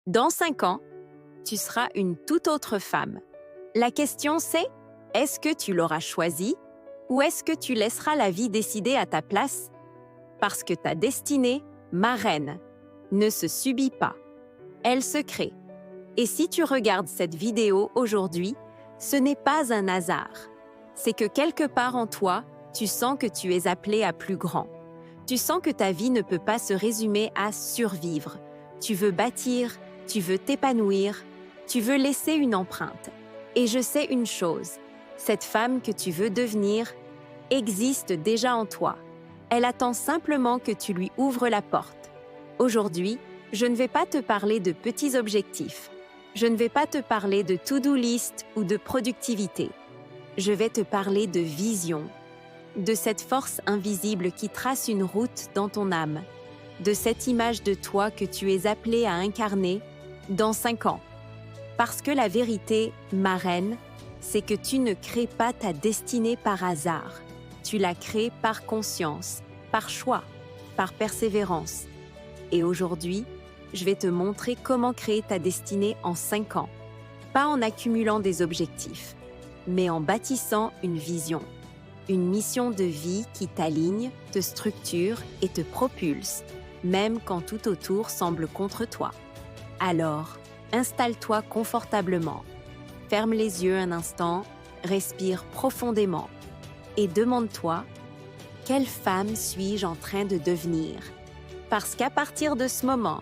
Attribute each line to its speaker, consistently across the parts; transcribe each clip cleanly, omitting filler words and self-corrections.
Speaker 1: Dans 5 ans, tu seras une toute autre femme. La question c'est, est-ce que tu l'auras choisie ou est-ce que tu laisseras la vie décider à ta place? Parce que ta destinée, ma reine, ne se subit pas. Elle se crée. Et si tu regardes cette vidéo aujourd'hui, ce n'est pas un hasard. C'est que quelque part en toi, tu sens que tu es appelée à plus grand. Tu sens que ta vie ne peut pas se résumer à survivre. Tu veux bâtir, tu veux t'épanouir, tu veux laisser une empreinte. Et je sais une chose, cette femme que tu veux devenir existe déjà en toi. Elle attend simplement que tu lui ouvres la porte. Aujourd'hui, je ne vais pas te parler de petits objectifs. Je ne vais pas te parler de to-do list ou de productivité. Je vais te parler de vision, de cette force invisible qui trace une route dans ton âme, de cette image de toi que tu es appelée à incarner dans 5 ans. Parce que la vérité, ma reine, c'est que tu ne crées pas ta destinée par hasard. Tu la crées par conscience, par choix, par persévérance. Et aujourd'hui, je vais te montrer comment créer ta destinée en 5 ans. Pas en accumulant des objectifs, mais en bâtissant une vision. Une mission de vie qui t'aligne, te structure et te propulse, même quand tout autour semble contre toi. Alors, installe-toi confortablement. Ferme les yeux un instant, respire profondément et demande-toi « Quelle femme suis-je en train de devenir ?» Parce qu'à partir de ce moment,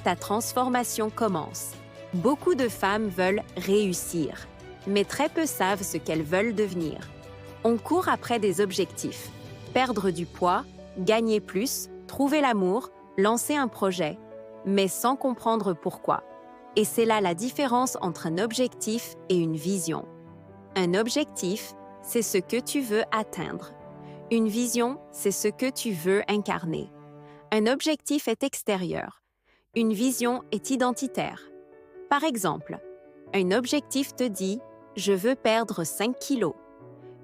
Speaker 1: ta transformation commence. Beaucoup de femmes veulent réussir, mais très peu savent ce qu'elles veulent devenir. On court après des objectifs, perdre du poids, gagner plus, trouver l'amour, lancer un projet, mais sans comprendre pourquoi. Et c'est là la différence entre un objectif et une vision. Un objectif, c'est ce que tu veux atteindre. Une vision, c'est ce que tu veux incarner. Un objectif est extérieur. Une vision est identitaire. Par exemple, un objectif te dit « Je veux perdre 5 kilos ».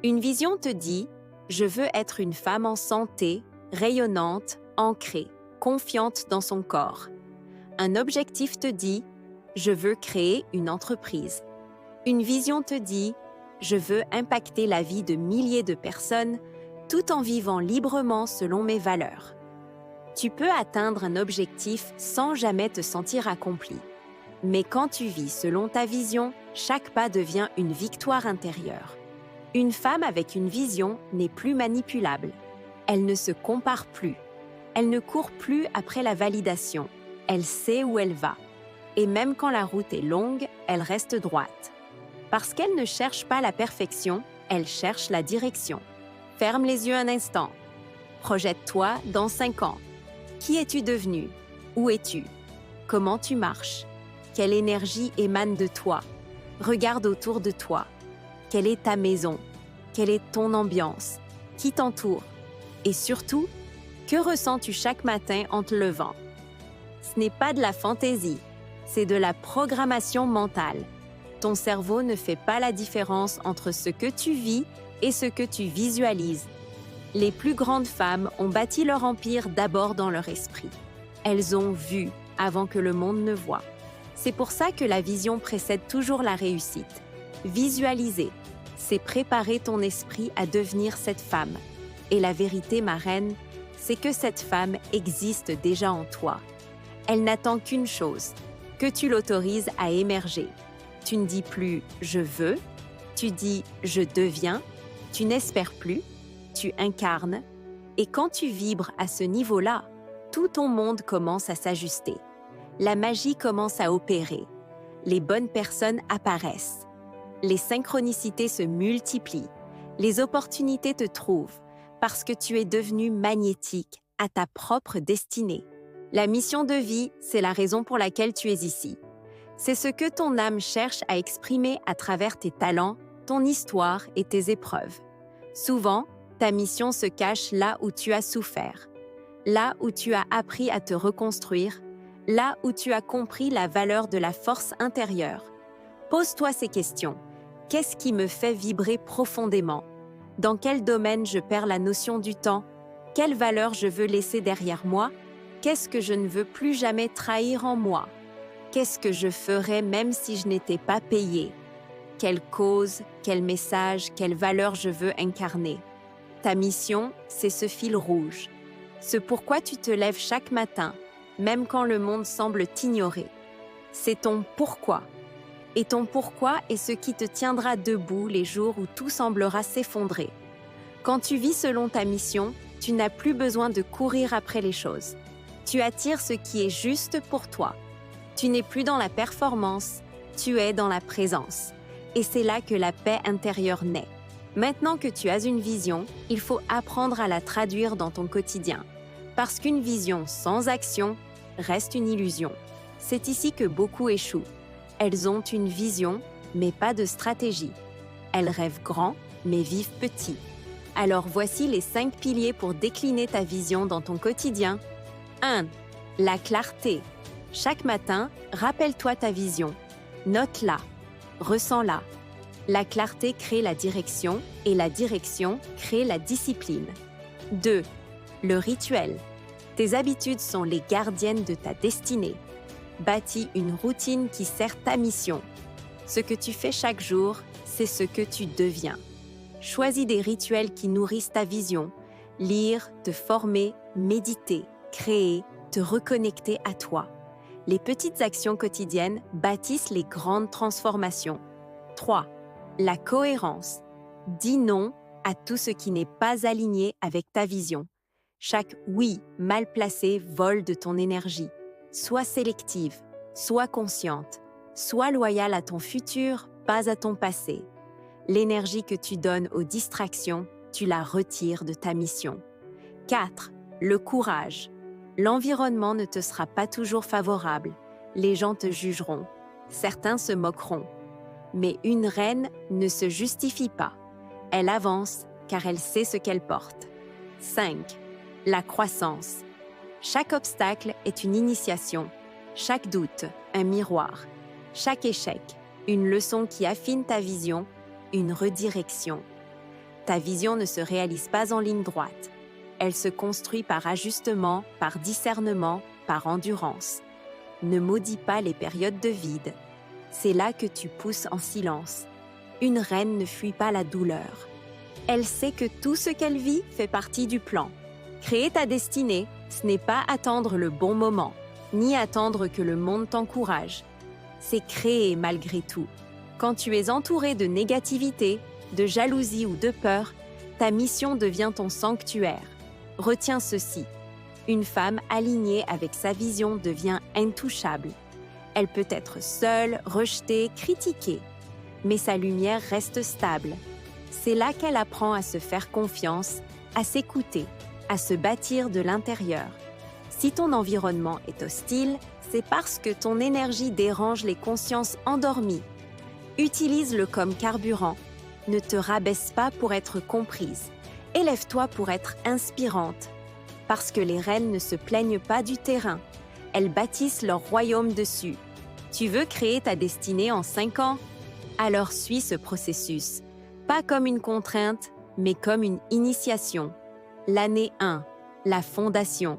Speaker 1: Une vision te dit « Je veux être une femme en santé, rayonnante, ancrée, confiante dans son corps ». Un objectif te dit « Je veux créer une entreprise ». Une vision te dit « Je veux impacter la vie de milliers de personnes tout en vivant librement selon mes valeurs ». Tu peux atteindre un objectif sans jamais te sentir accompli. Mais quand tu vis selon ta vision, chaque pas devient une victoire intérieure. Une femme avec une vision n'est plus manipulable. Elle ne se compare plus. Elle ne court plus après la validation. Elle sait où elle va. Et même quand la route est longue, elle reste droite. Parce qu'elle ne cherche pas la perfection, elle cherche la direction. Ferme les yeux un instant. Projette-toi dans 5 ans. Qui es-tu devenu? Où es-tu? Comment tu marches? Quelle énergie émane de toi? Regarde autour de toi. Quelle est ta maison? Quelle est ton ambiance? Qui t'entoure? Et surtout, que ressens-tu chaque matin en te levant? Ce n'est pas de la fantaisie, c'est de la programmation mentale. Ton cerveau ne fait pas la différence entre ce que tu vis et ce que tu visualises. Les plus grandes femmes ont bâti leur empire d'abord dans leur esprit. Elles ont vu avant que le monde ne voie. C'est pour ça que la vision précède toujours la réussite. Visualiser, c'est préparer ton esprit à devenir cette femme. Et la vérité, ma reine, c'est que cette femme existe déjà en toi. Elle n'attend qu'une chose, que tu l'autorises à émerger. Tu ne dis plus « je veux », tu dis « je deviens », tu n'espères plus, tu incarnes, et quand tu vibres à ce niveau-là, tout ton monde commence à s'ajuster. La magie commence à opérer. Les bonnes personnes apparaissent. Les synchronicités se multiplient. Les opportunités te trouvent parce que tu es devenu magnétique à ta propre destinée. La mission de vie, c'est la raison pour laquelle tu es ici. C'est ce que ton âme cherche à exprimer à travers tes talents, ton histoire et tes épreuves. Souvent, ta mission se cache là où tu as souffert, là où tu as appris à te reconstruire, là où tu as compris la valeur de la force intérieure. Pose-toi ces questions. Qu'est-ce qui me fait vibrer profondément? Dans quel domaine je perds la notion du temps? Quelle valeur je veux laisser derrière moi? Qu'est-ce que je ne veux plus jamais trahir en moi? Qu'est-ce que je ferais même si je n'étais pas payé? Quelle cause, quel message, quelle valeur je veux incarner? Ta mission, c'est ce fil rouge. Ce pourquoi tu te lèves chaque matin, même quand le monde semble t'ignorer. C'est ton pourquoi. Et ton pourquoi est ce qui te tiendra debout les jours où tout semblera s'effondrer. Quand tu vis selon ta mission, tu n'as plus besoin de courir après les choses. Tu attires ce qui est juste pour toi. Tu n'es plus dans la performance, tu es dans la présence. Et c'est là que la paix intérieure naît. Maintenant que tu as une vision, il faut apprendre à la traduire dans ton quotidien. Parce qu'une vision sans action reste une illusion. C'est ici que beaucoup échouent. Elles ont une vision, mais pas de stratégie. Elles rêvent grand, mais vivent petit. Alors voici les 5 piliers pour décliner ta vision dans ton quotidien. 1. La clarté. Chaque matin, rappelle-toi ta vision. Note-la. Ressens-la. La clarté crée la direction et la direction crée la discipline. 2. Le rituel. Tes habitudes sont les gardiennes de ta destinée. Bâtis une routine qui sert ta mission. Ce que tu fais chaque jour, c'est ce que tu deviens. Choisis des rituels qui nourrissent ta vision. Lire, te former, méditer, créer, te reconnecter à toi. Les petites actions quotidiennes bâtissent les grandes transformations. 3. La cohérence. Dis non à tout ce qui n'est pas aligné avec ta vision. Chaque oui mal placé vole de ton énergie. Sois sélective, sois consciente, sois loyale à ton futur, pas à ton passé. L'énergie que tu donnes aux distractions, tu la retires de ta mission. 4. Le courage. L'environnement ne te sera pas toujours favorable. Les gens te jugeront. Certains se moqueront. Mais une reine ne se justifie pas. Elle avance car elle sait ce qu'elle porte. 5. La croissance. Chaque obstacle est une initiation. Chaque doute, un miroir. Chaque échec, une leçon qui affine ta vision, une redirection. Ta vision ne se réalise pas en ligne droite. Elle se construit par ajustement, par discernement, par endurance. Ne maudis pas les périodes de vide. C'est là que tu pousses en silence. Une reine ne fuit pas la douleur. Elle sait que tout ce qu'elle vit fait partie du plan. Créer ta destinée, ce n'est pas attendre le bon moment, ni attendre que le monde t'encourage. C'est créer malgré tout. Quand tu es entouré de négativité, de jalousie ou de peur, ta mission devient ton sanctuaire. Retiens ceci. Une femme alignée avec sa vision devient intouchable. Elle peut être seule, rejetée, critiquée, mais sa lumière reste stable. C'est là qu'elle apprend à se faire confiance, à s'écouter, à se bâtir de l'intérieur. Si ton environnement est hostile, c'est parce que ton énergie dérange les consciences endormies. Utilise-le comme carburant. Ne te rabaisse pas pour être comprise. Élève-toi pour être inspirante. Parce que les reines ne se plaignent pas du terrain. Elles bâtissent leur royaume dessus. Tu veux créer ta destinée en 5 ans? Alors suis ce processus. Pas comme une contrainte, mais comme une initiation. L'année 1, la fondation.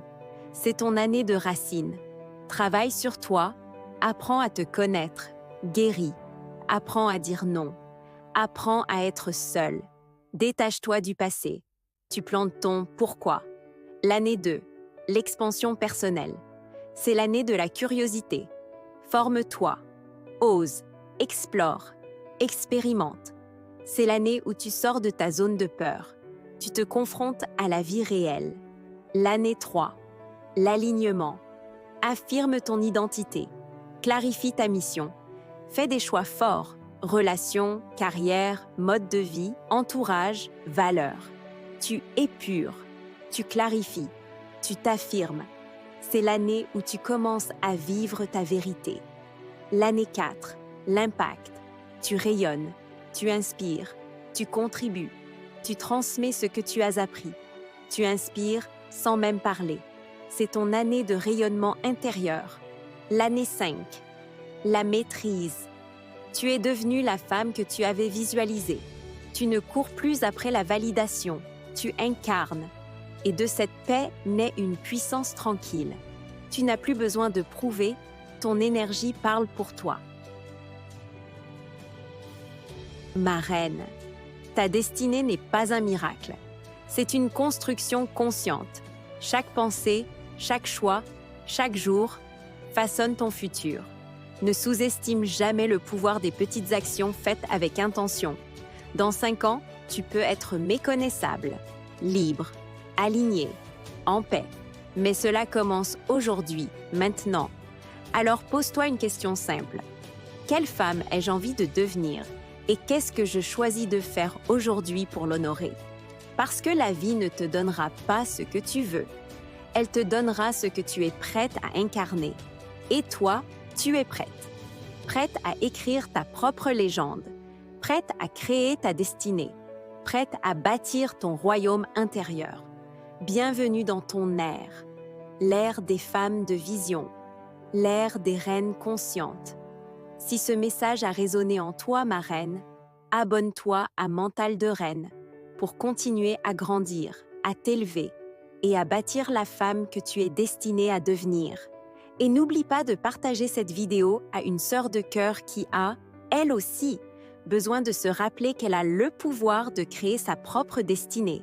Speaker 1: C'est ton année de racines. Travaille sur toi, apprends à te connaître, guéris, apprends à dire non, apprends à être seul. Détache-toi du passé. Tu plantes ton pourquoi. L'année 2, l'expansion personnelle. C'est l'année de la curiosité. Forme-toi, ose, explore, expérimente. C'est l'année où tu sors de ta zone de peur. Tu te confrontes à la vie réelle. L'année 3, l'alignement. Affirme ton identité. Clarifie ta mission. Fais des choix forts. Relations, carrière, mode de vie, entourage, valeurs. Tu épures, tu clarifies, tu t'affirmes. C'est l'année où tu commences à vivre ta vérité. L'année 4, l'impact. Tu rayonnes, tu inspires, tu contribues, tu transmets ce que tu as appris. Tu inspires sans même parler. C'est ton année de rayonnement intérieur. L'année 5, la maîtrise. Tu es devenue la femme que tu avais visualisée. Tu ne cours plus après la validation, tu incarnes. Et de cette paix naît une puissance tranquille. Tu n'as plus besoin de prouver, ton énergie parle pour toi. Ma reine, ta destinée n'est pas un miracle. C'est une construction consciente. Chaque pensée, chaque choix, chaque jour façonne ton futur. Ne sous-estime jamais le pouvoir des petites actions faites avec intention. Dans 5 ans, tu peux être méconnaissable, libre, aligné, en paix. Mais cela commence aujourd'hui, maintenant. Alors pose-toi une question simple. Quelle femme ai-je envie de devenir et qu'est-ce que je choisis de faire aujourd'hui pour l'honorer? Parce que la vie ne te donnera pas ce que tu veux. Elle te donnera ce que tu es prête à incarner. Et toi, tu es prête. Prête à écrire ta propre légende. Prête à créer ta destinée. Prête à bâtir ton royaume intérieur. Bienvenue dans ton ère, l'ère des femmes de vision, l'ère des reines conscientes. Si ce message a résonné en toi, ma reine, abonne-toi à Mental de Reine pour continuer à grandir, à t'élever et à bâtir la femme que tu es destinée à devenir. Et n'oublie pas de partager cette vidéo à une sœur de cœur qui a, elle aussi, besoin de se rappeler qu'elle a le pouvoir de créer sa propre destinée.